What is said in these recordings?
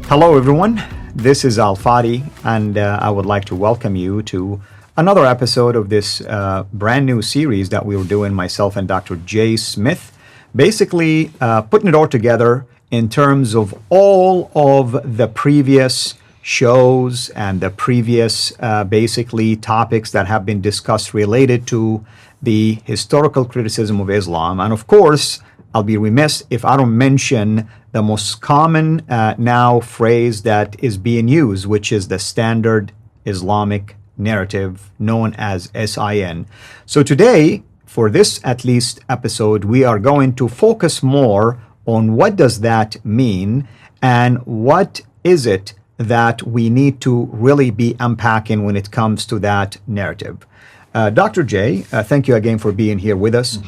Hello everyone, this is Al Fadi, and I would like to welcome you to another episode of this brand new series that we're doing, myself and Dr. J. Smith, basically putting it all together in terms of all of the previous shows and the previous basically topics that have been discussed related to the historical criticism of Islam. And of course, I'll be remiss if I don't mention the most common now phrase that is being used, which is the Standard Islamic Narrative, known as S.I.N. So today, for this at least episode, we are going to focus more on what does that mean and what is it that we need to really be unpacking when it comes to that narrative. Dr. J, thank you again for being here with us.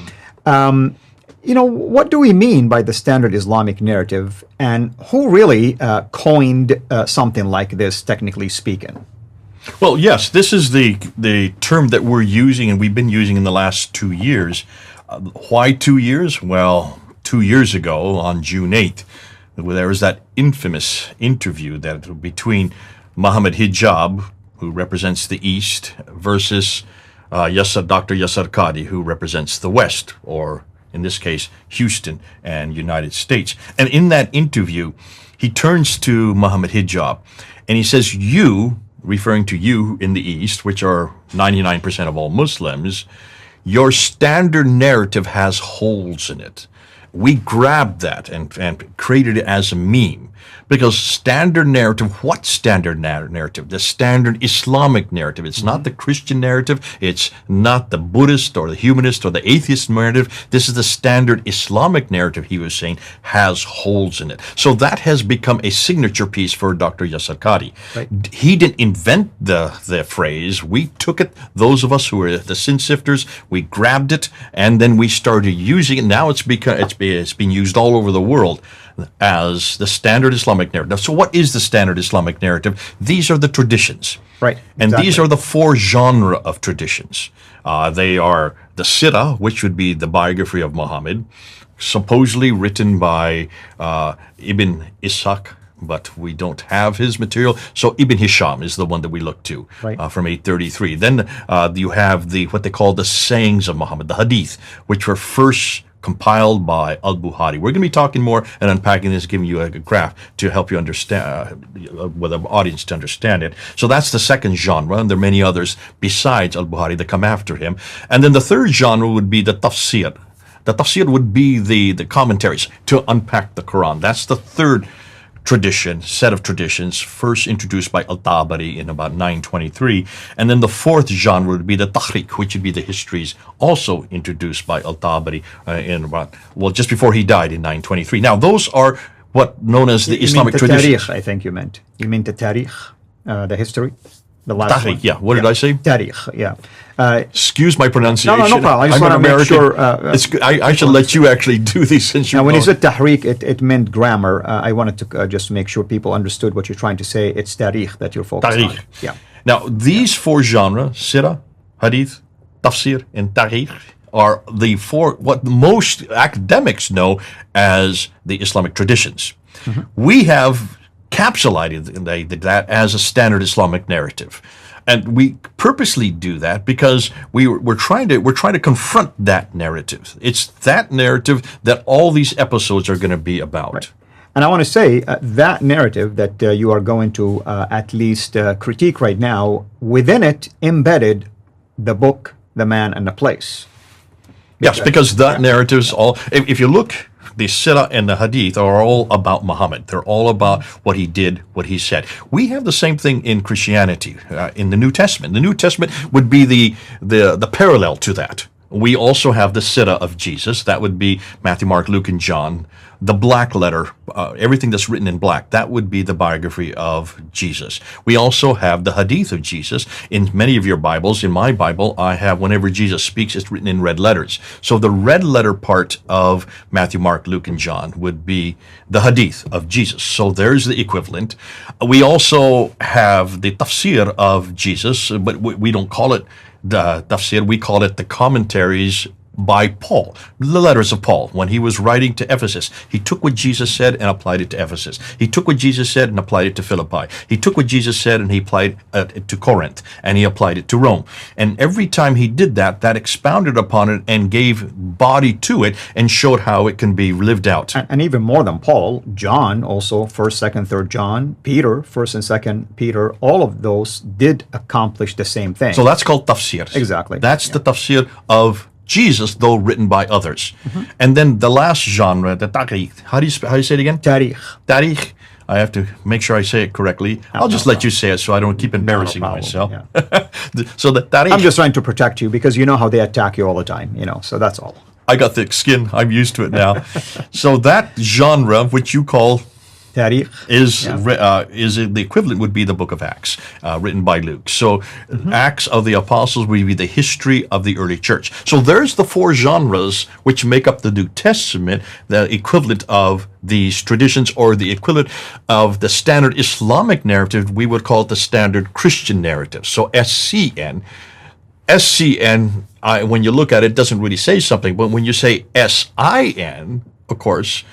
What do we mean by the Standard Islamic Narrative, and who really coined something like this, technically speaking? Well, yes, this is the term that we're using and we've been using in the last 2 years. Why 2 years? Well, 2 years ago, on June 8th, there was that infamous interview that between Mohammed Hijab, who represents the East, versus Dr. Yasir Qadhi, who represents the West, or in this case, Houston and United States. And in that interview, he turns to Mohammed Hijab and he says, you, referring to you in the East, which are 99% of all Muslims, your standard narrative has holes in it. We grabbed that and created it as a meme. Because standard narrative, what standard narrative? The standard Islamic narrative. It's not the Christian narrative. It's not the Buddhist or the humanist or the atheist narrative. This is the standard Islamic narrative, he was saying, has holes in it. So that has become a signature piece for Dr. Yasir Qadhi. Right. He didn't invent the phrase. We took it, those of us who were the sin sifters, we grabbed it, and then we started using it. Now it's being used all over the world as the standard Islamic narrative. So what is the standard Islamic narrative? These are the traditions. Right. And exactly. These are the four genres of traditions. They are the Sira, which would be the biography of Muhammad, supposedly written by Ibn Ishaq, but we don't have his material. So Ibn Hisham is the one that we look to, right, from 833. Then you have what they call the sayings of Muhammad, the hadith, which were first compiled by Bukhari. We're going to be talking more and unpacking this, giving you a graph to help you understand, with the audience to understand it. So that's the second genre, and there are many others besides Bukhari that come after him. And then the third genre would be the Tafsir. The Tafsir would be the commentaries to unpack the Qur'an. That's the third set of traditions, first introduced by Tabari in about 923. And then the fourth genre would be the Tarikh, which would be the histories, also introduced by Tabari just before he died in 923. Now, those are what known as the Islamic traditions. Tarikh, I think you meant. You mean the Tarikh, the history? The last Tarikh, one? Yeah. What did I say? Tarikh, yeah. Excuse my pronunciation. No problem. I just want to make sure. I should let you actually do these since you know. When you said tahriq, it meant grammar. I wanted to just make sure people understood what you're trying to say. It's tarikh that you're focused on. Yeah. Now, these four genres, Sira, Hadith, Tafsir, and Tarikh, are the four, what most academics know as the Islamic traditions. Mm-hmm. We have capsulated that as a standard Islamic narrative. And we purposely do that because we're trying to confront that narrative. It's that narrative that all these episodes are going to be about. Right. And I want to say that narrative that you are going to at least critique right now, within it embedded the book, the man, and the place. Yes, because that narrative is all. If you look, the Sira and the Hadith are all about Muhammad. They're all about what he did, what he said. We have the same thing in Christianity, in the New Testament. The New Testament would be the parallel to that. We also have the Sira of Jesus. That would be Matthew, Mark, Luke, and John. The black letter, everything that's written in black, that would be the biography of Jesus. We also have the Hadith of Jesus. In many of your Bibles, in my Bible, I have whenever Jesus speaks, it's written in red letters. So the red letter part of Matthew, Mark, Luke, and John would be the Hadith of Jesus. So there's the equivalent. We also have the Tafsir of Jesus, but we don't call it the Tafsir. We call it the commentaries by Paul, the letters of Paul. When he was writing to Ephesus, he took what Jesus said and applied it to Ephesus. He took what Jesus said and applied it to Philippi. He took what Jesus said and he applied it to Corinth, and he applied it to Rome. And every time he did that, that expounded upon it and gave body to it and showed how it can be lived out. And even more than Paul, John also, 1st, 2nd, 3rd John, Peter, 1st and 2nd Peter, all of those did accomplish the same thing. So that's called tafsir. Exactly. That's the tafsir of Jesus, though written by others. And then the last genre, the tarikh. How do you say it again? Tarikh. Tarikh. I have to make sure I say it correctly. I'll just let you say it so I don't keep embarrassing myself. Yeah. So the tarikh. I'm just trying to protect you because you know how they attack you all the time, so that's all. I got thick skin. I'm used to it now. So that genre, which you call Tarikh is the equivalent would be the book of Acts, written by Luke. So Acts of the Apostles would be the history of the early church. So there's the 4 genres which make up the New Testament, the equivalent of these traditions, or the equivalent of the Standard Islamic Narrative. We would call it the Standard Christian Narrative. So S.I.N. S.I.N., when you look at it, doesn't really say something, but when you say S.I.N., of course,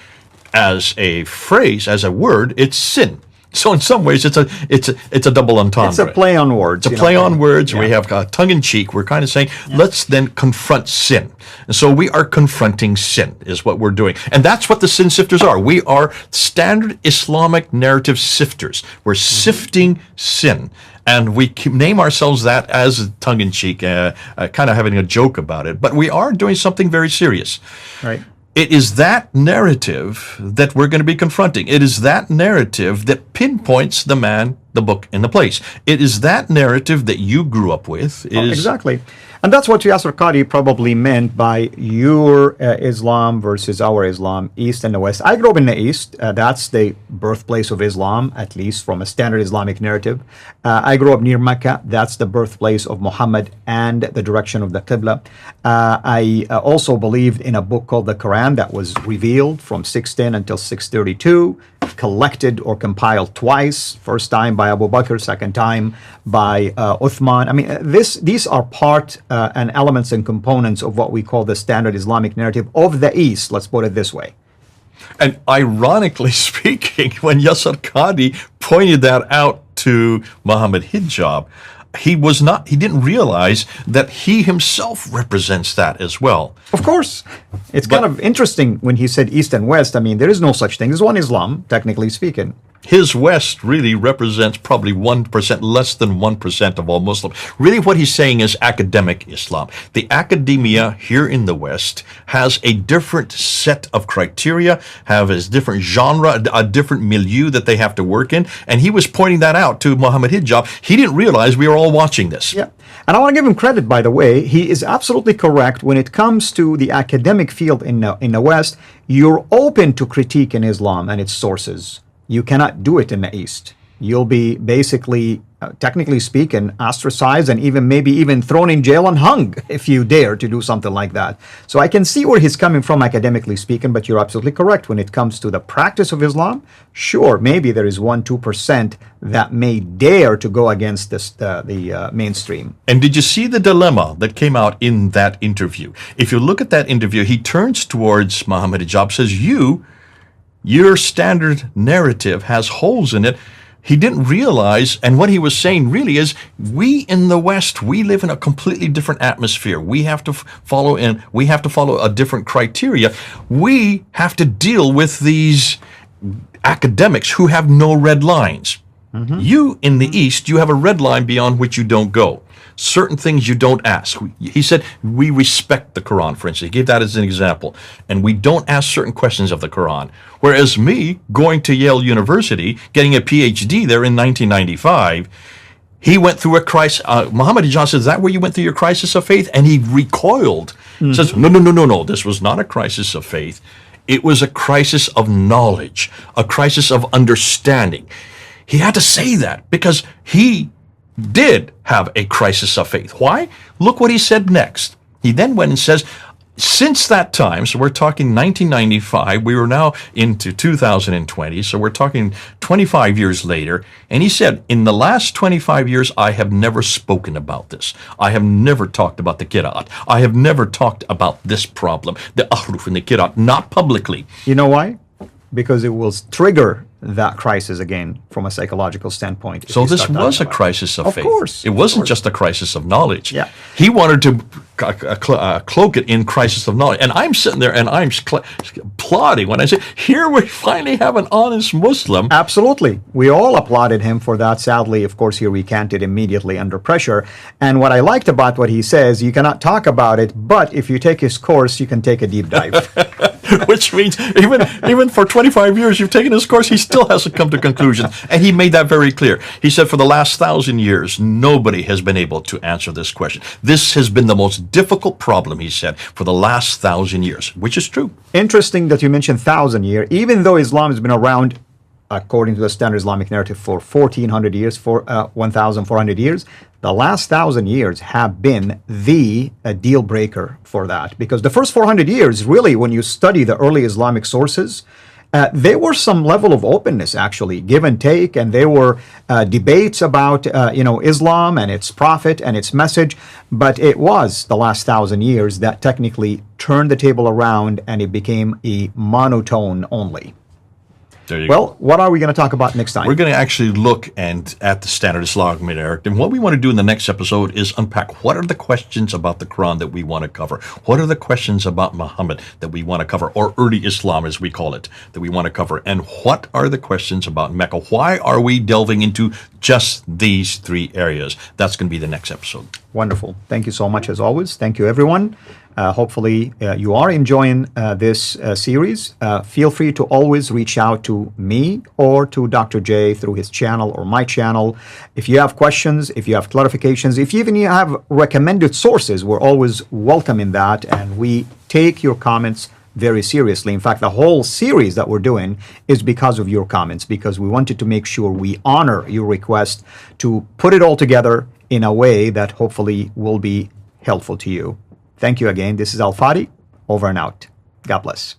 as a phrase, as a word, it's sin. So in some ways, it's a double entendre. It's a play on words. It's a play on words. Yeah. We have tongue in cheek. We're kind of saying, let's then confront sin. And so we are confronting sin, is what we're doing. And that's what the sin sifters are. We are Standard Islamic Narrative sifters. We're sifting sin. And we name ourselves that as tongue in cheek, kind of having a joke about it. But we are doing something very serious. Right. It is that narrative that we're going to be confronting. It is that narrative that pinpoints the man, the book, and the place. It is that narrative that you grew up with. Exactly. And that's what Yasir Qadhi probably meant by your Islam versus our Islam, East and the West. I grew up in the East. That's the birthplace of Islam, at least from a Standard Islamic Narrative. I grew up near Mecca. That's the birthplace of Muhammad and the direction of the Qibla. I also believed in a book called the Qur'an that was revealed from 610 until 632, collected or compiled twice, first time by Abu Bakr, second time by Uthman. I mean, these are part and elements and components of what we call the Standard Islamic Narrative of the East, let's put it this way. And ironically speaking, when Yasir Qadhi pointed that out to Mohammed Hijab, he didn't realize that he himself represents that as well. Of course. It's kind of interesting when he said East and West. I mean, there is no such thing. There's one Islam, technically speaking. His West really represents probably 1%, less than 1% of all Muslims. Really what he's saying is academic Islam. The academia here in the West has a different set of criteria, have a different genre, a different milieu that they have to work in. And he was pointing that out to Mohammed Hijab. He didn't realize we were all watching this. Yeah. And I want to give him credit, by the way. He is absolutely correct. When it comes to the academic field in the West, you're open to critique in Islam and its sources. You cannot do it in the East. You'll be basically, technically speaking, ostracized and maybe even thrown in jail and hung if you dare to do something like that. So I can see where he's coming from academically speaking, but you're absolutely correct. When it comes to the practice of Islam, sure, maybe there is 1-2% that may dare to go against the mainstream. And did you see the dilemma that came out in that interview? If you look at that interview, he turns towards Mohammed Hijab, says, your standard narrative has holes in it. He didn't realize, and what he was saying really is, we in the West, we live in a completely different atmosphere. We have to follow a different criteria. We have to deal with these academics who have no red lines. Mm-hmm. You in the East, you have a red line beyond which you don't go. Certain things you don't ask. He said, we respect the Quran, for instance. He gave that as an example. And we don't ask certain questions of the Quran. Whereas me, going to Yale University, getting a PhD there in 1995, he went through a crisis. Mohammed Hijab says, is that where you went through your crisis of faith? And he recoiled. Mm-hmm. Says, no. This was not a crisis of faith. It was a crisis of knowledge, a crisis of understanding. He had to say that because he did have a crisis of faith. Why? Look what he said next. He then went and says, since that time, so we're talking 1995, we were now into 2020, so we're talking 25 years later, and he said, in the last 25 years, I have never spoken about this. I have never talked about the Qira'at. I have never talked about this problem, the ahruf and the Qira'at, not publicly. You know why? Because it will trigger that crisis again from a psychological standpoint. So this was a crisis of faith. Of course. It wasn't just a crisis of knowledge. Yeah. He wanted to cloak it in crisis of knowledge. And I'm sitting there and I'm applauding when I say, here we finally have an honest Muslim. Absolutely. We all applauded him for that. Sadly, of course, he recanted immediately under pressure. And what I liked about what he says, you cannot talk about it, but if you take his course, you can take a deep dive. Which means even for 25 years you've taken his course, he still hasn't come to conclusions. And he made that very clear. He said for the last 1,000 years, nobody has been able to answer this question. This has been the most difficult problem, he said, for the last 1,000 years, which is true. Interesting that you mentioned 1,000 years. Even though Islam has been around, according to the Standard Islamic Narrative, for 1,400 years, for 1,400 years, the last 1,000 years have been the deal breaker for that. Because the first 400 years, really, when you study the early Islamic sources, there were some level of openness, actually, give and take, and there were debates about, Islam and its prophet and its message. But it was the last 1,000 years that technically turned the table around, and it became a monotone only. There you Well, what are we going to talk about next time? We're going to actually look at the Standard Islamic Narrative. And what we want to do in the next episode is unpack what are the questions about the Quran that we want to cover? What are the questions about Muhammad that we want to cover, or early Islam as we call it, that we want to cover? And what are the questions about Mecca? Why are we delving into just these three areas? That's going to be the next episode. Wonderful. Thank you so much, as always. Thank you, everyone. Hopefully, you are enjoying this series. Feel free to always reach out to me or to Dr. J through his channel or my channel. If you have questions, if you have clarifications, if you even have recommended sources, we're always welcoming that, and we take your comments very seriously. In fact, the whole series that we're doing is because of your comments, because we wanted to make sure we honor your request to put it all together in a way that hopefully will be helpful to you. Thank you again. This is Al Fadi, over and out. God bless.